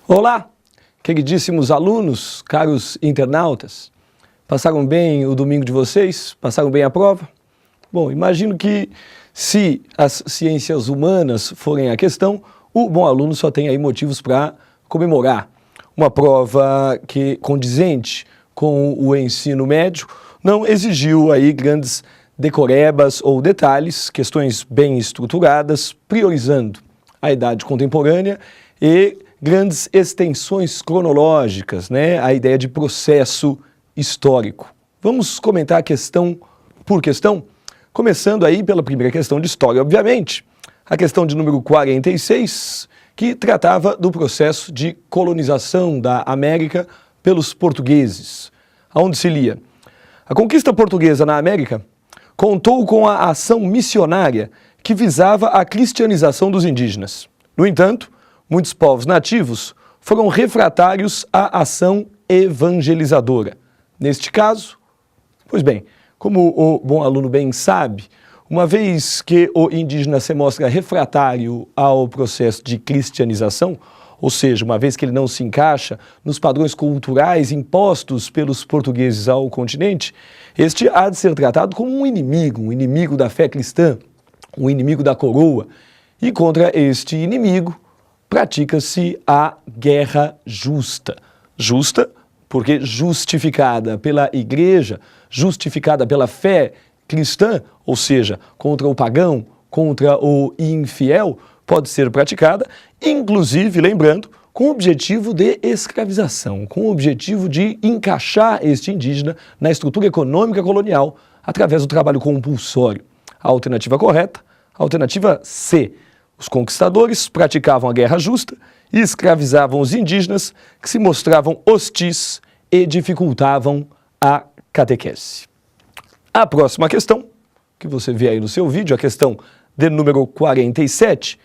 Olá, queridíssimos alunos, caros internautas. Passaram bem o domingo de vocês? Passaram bem a prova? Bom, imagino que se as ciências humanas forem a questão, o bom aluno só tem aí motivos para comemorar. Uma prova que, condizente com o ensino médio, não exigiu aí grandes decorebas ou detalhes, questões bem estruturadas, priorizando a idade contemporânea e grandes extensões cronológicas, a ideia de processo histórico. Vamos comentar questão por questão, começando aí pela primeira questão de história, obviamente, a questão de número 46, que tratava do processo de colonização da América pelos portugueses, onde se lia: a conquista portuguesa na América contou com a ação missionária que visava a cristianização dos indígenas. No entanto, muitos povos nativos foram refratários à ação evangelizadora. Neste caso, pois bem, como o bom aluno bem sabe, uma vez que o indígena se mostra refratário ao processo de cristianização, ou seja, uma vez que ele não se encaixa nos padrões culturais impostos pelos portugueses ao continente, este há de ser tratado como um inimigo da fé cristã, um inimigo da coroa, e contra este inimigo pratica-se a guerra justa. Justa porque justificada pela igreja, justificada pela fé cristã, ou seja, contra o pagão, contra o infiel, pode ser praticada, inclusive, lembrando, com o objetivo de escravização, com o objetivo de encaixar este indígena na estrutura econômica colonial através do trabalho compulsório. A alternativa correta, a alternativa C. Os conquistadores praticavam a guerra justa e escravizavam os indígenas que se mostravam hostis e dificultavam a catequese. A próxima questão, que você vê aí no seu vídeo, a questão de número 47,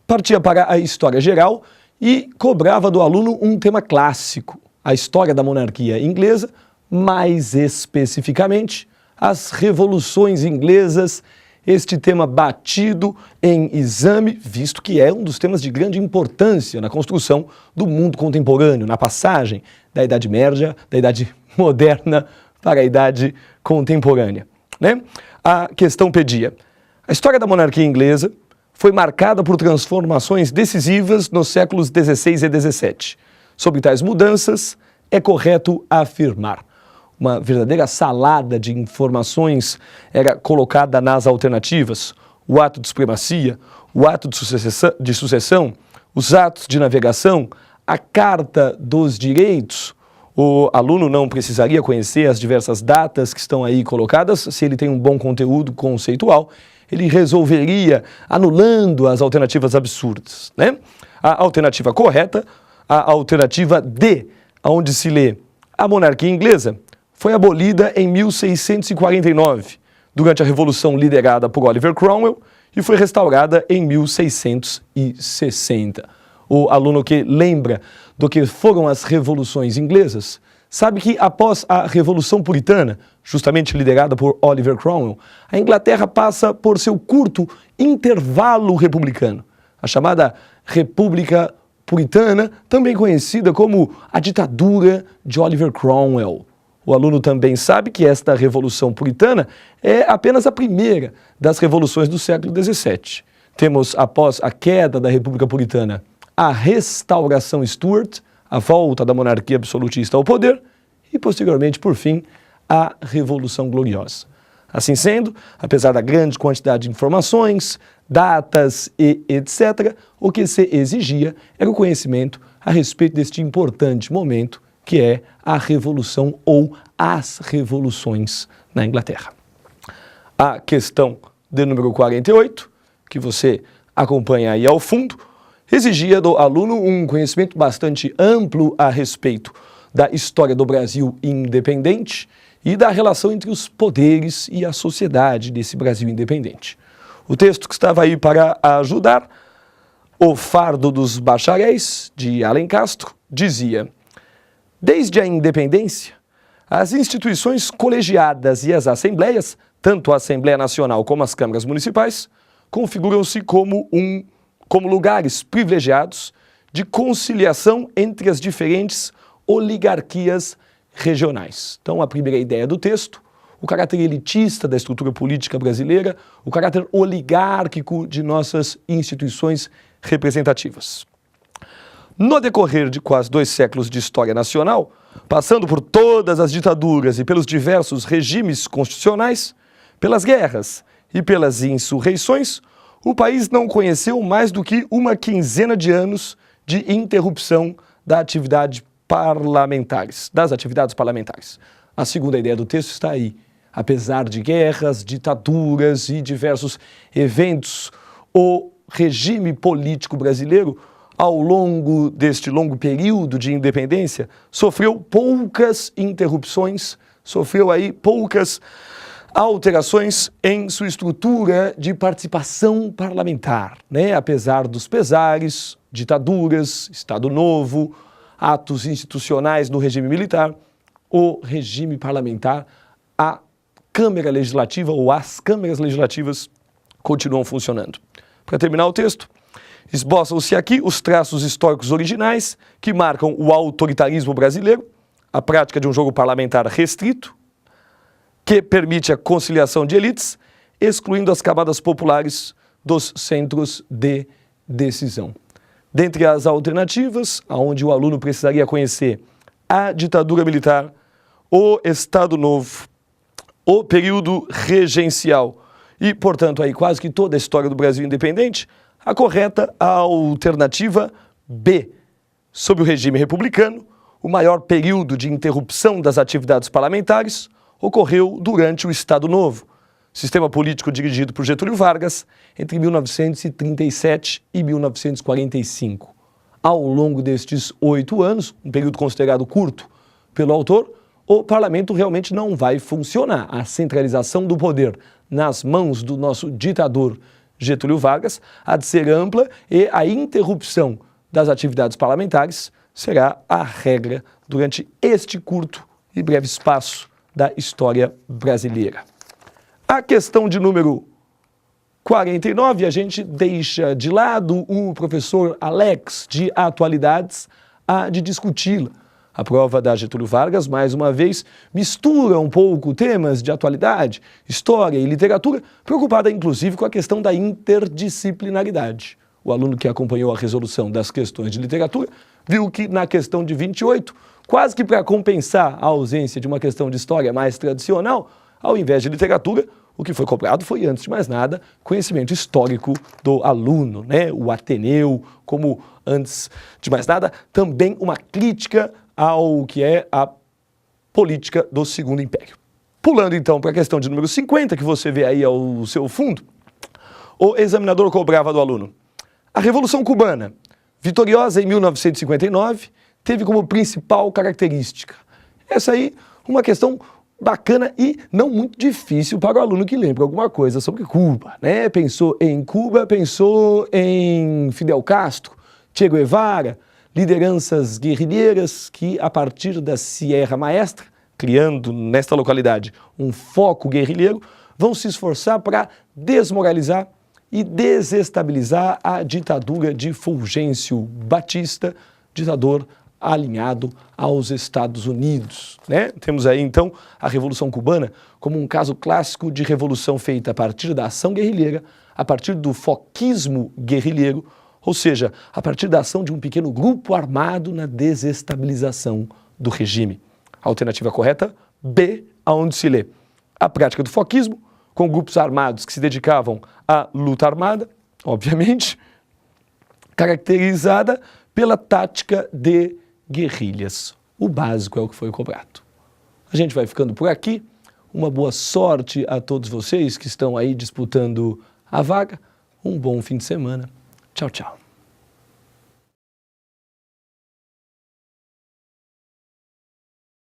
partia para a história geral e cobrava do aluno um tema clássico, a história da monarquia inglesa, mais especificamente as revoluções inglesas, este tema batido em exame, visto que é um dos temas de grande importância na construção do mundo contemporâneo, na passagem da Idade Média, da Idade Moderna para a Idade Contemporânea. A questão pedia: a história da monarquia inglesa foi marcada por transformações decisivas nos séculos XVI e XVII. Sobre tais mudanças, é correto afirmar. Uma verdadeira salada de informações era colocada nas alternativas: o ato de supremacia, o ato de sucessão, os atos de navegação, a Carta dos Direitos. O aluno não precisaria conhecer as diversas datas que estão aí colocadas, se ele tem um bom conteúdo conceitual, ele resolveria anulando as alternativas absurdas. A alternativa correta, a alternativa D, onde se lê: a monarquia inglesa foi abolida em 1649, durante a Revolução liderada por Oliver Cromwell, e foi restaurada em 1660. O aluno que lembra do que foram as revoluções inglesas, sabe que após a Revolução Puritana, justamente liderada por Oliver Cromwell, a Inglaterra passa por seu curto intervalo republicano, a chamada República Puritana, também conhecida como a ditadura de Oliver Cromwell. O aluno também sabe que esta Revolução Puritana é apenas a primeira das revoluções do século XVII. Temos, após a queda da República Puritana, a restauração Stuart, a volta da monarquia absolutista ao poder e, posteriormente, por fim, a Revolução Gloriosa. Assim sendo, apesar da grande quantidade de informações, datas e etc., o que se exigia era o conhecimento a respeito deste importante momento que é a Revolução ou as revoluções na Inglaterra. A questão de número 48, que você acompanha aí ao fundo, exigia do aluno um conhecimento bastante amplo a respeito da história do Brasil independente e da relação entre os poderes e a sociedade desse Brasil independente. O texto que estava aí para ajudar, O Fardo dos Bacharéis, de Alencastro, dizia: desde a independência, as instituições colegiadas e as assembleias, tanto a Assembleia Nacional como as câmaras municipais, configuram-se como lugares privilegiados de conciliação entre as diferentes oligarquias regionais. Então, a primeira ideia do texto, o caráter elitista da estrutura política brasileira, o caráter oligárquico de nossas instituições representativas. No decorrer de quase 2 séculos de história nacional, passando por todas as ditaduras e pelos diversos regimes constitucionais, pelas guerras e pelas insurreições, o país não conheceu mais do que uma quinzena de anos de interrupção das atividades parlamentares. A segunda ideia do texto está aí. Apesar de guerras, ditaduras e diversos eventos, o regime político brasileiro, ao longo deste longo período de independência, sofreu poucas interrupções, sofreu aí poucas alterações em sua estrutura de participação parlamentar, né? Apesar dos pesares, ditaduras, Estado Novo, atos institucionais no regime militar, o regime parlamentar, a Câmara Legislativa ou as câmaras legislativas continuam funcionando. Para terminar o texto, esboçam-se aqui os traços históricos originais que marcam o autoritarismo brasileiro, a prática de um jogo parlamentar restrito, que permite a conciliação de elites, excluindo as camadas populares dos centros de decisão. Dentre as alternativas, onde o aluno precisaria conhecer a ditadura militar, o Estado Novo, o período regencial e, portanto, aí quase que toda a história do Brasil independente, a correta alternativa B. Sob o regime republicano, o maior período de interrupção das atividades parlamentares ocorreu durante o Estado Novo, sistema político dirigido por Getúlio Vargas entre 1937 e 1945. Ao longo destes 8 anos, um período considerado curto pelo autor, o parlamento realmente não vai funcionar. A centralização do poder nas mãos do nosso ditador Getúlio Vargas há de ser ampla e a interrupção das atividades parlamentares será a regra durante este curto e breve espaço da história brasileira. A questão de número 49, a gente deixa de lado o professor Alex de Atualidades a de discuti-la. A prova da Getúlio Vargas, mais uma vez, mistura um pouco temas de atualidade, história e literatura, preocupada inclusive com a questão da interdisciplinaridade. O aluno que acompanhou a resolução das questões de literatura viu que na questão de 28, quase que para compensar a ausência de uma questão de história mais tradicional, ao invés de literatura, o que foi cobrado foi, antes de mais nada, conhecimento histórico do aluno, né? O Ateneu, como, antes de mais nada, também uma crítica ao que é a política do Segundo Império. Pulando então para a questão de número 50, que você vê aí ao seu fundo, o examinador cobrava do aluno: a Revolução Cubana, vitoriosa em 1959, teve como principal característica. Essa aí, uma questão bacana e não muito difícil para o aluno que lembra alguma coisa sobre Cuba, né? Pensou em Cuba, pensou em Fidel Castro, Che Guevara, lideranças guerrilheiras que, a partir da Sierra Maestra, criando nesta localidade um foco guerrilheiro, vão se esforçar para desmoralizar e desestabilizar a ditadura de Fulgêncio Batista, ditador alinhado aos Estados Unidos, né? Temos aí, então, a Revolução Cubana como um caso clássico de revolução feita a partir da ação guerrilheira, a partir do foquismo guerrilheiro, ou seja, a partir da ação de um pequeno grupo armado na desestabilização do regime. A alternativa correta, B, aonde se lê: a prática do foquismo, com grupos armados que se dedicavam à luta armada, obviamente, caracterizada pela tática de guerrilhas. O básico é o que foi cobrado. A gente vai ficando por aqui. Uma boa sorte a todos vocês que estão aí disputando a vaga. Um bom fim de semana. Tchau, tchau.